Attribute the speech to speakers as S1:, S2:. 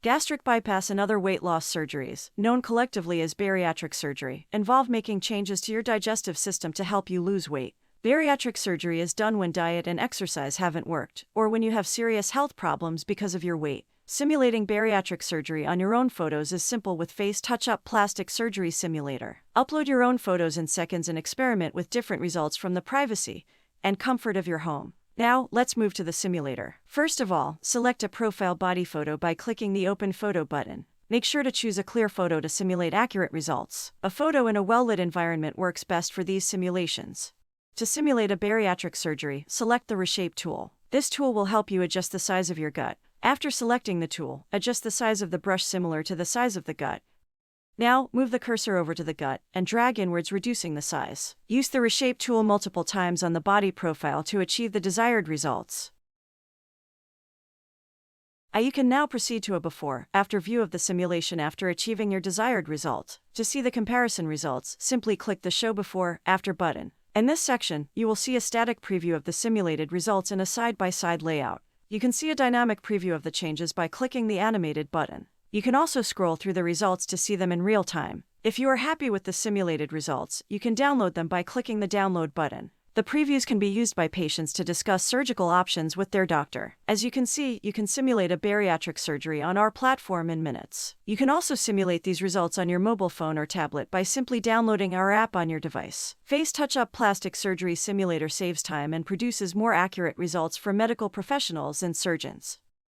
S1: Gastric bypass and other weight loss surgeries, known collectively as bariatric surgery, involve making changes to your digestive system to help you lose weight. Bariatric surgery is done when diet and exercise haven't worked, or when you have serious health problems because of your weight. Simulating bariatric surgery on your own photos is simple with FaceTouchUp Plastic Surgery Simulator. Upload your own photos in seconds and experiment with different results from the privacy and comfort of your home. Now, let's move to the simulator. First of all, select a profile body photo by clicking the Open Photo button. Make sure to choose a clear photo to simulate accurate results. A photo in a well-lit environment works best for these simulations. To simulate a bariatric surgery, select the reshape tool. This tool will help you adjust the size of your gut. After selecting the tool, adjust the size of the brush similar to the size of the gut. Now, move the cursor over to the gut and drag inwards, reducing the size. Use the reshape tool multiple times on the body profile to achieve the desired results. You can now proceed to a before-after view of the simulation after achieving your desired result. To see the comparison results, simply click the Show Before/After button. In this section, you will see a static preview of the simulated results in a side-by-side layout. You can see a dynamic preview of the changes by clicking the animated button. You can also scroll through the results to see them in real time. If you are happy with the simulated results, you can download them by clicking the Download button. The previews can be used by patients to discuss surgical options with their doctor. As you can see, you can simulate a bariatric surgery on our platform in minutes. You can also simulate these results on your mobile phone or tablet by simply downloading our app on your device. FaceTouchUp Plastic Surgery Simulator saves time and produces more accurate results for medical professionals and surgeons.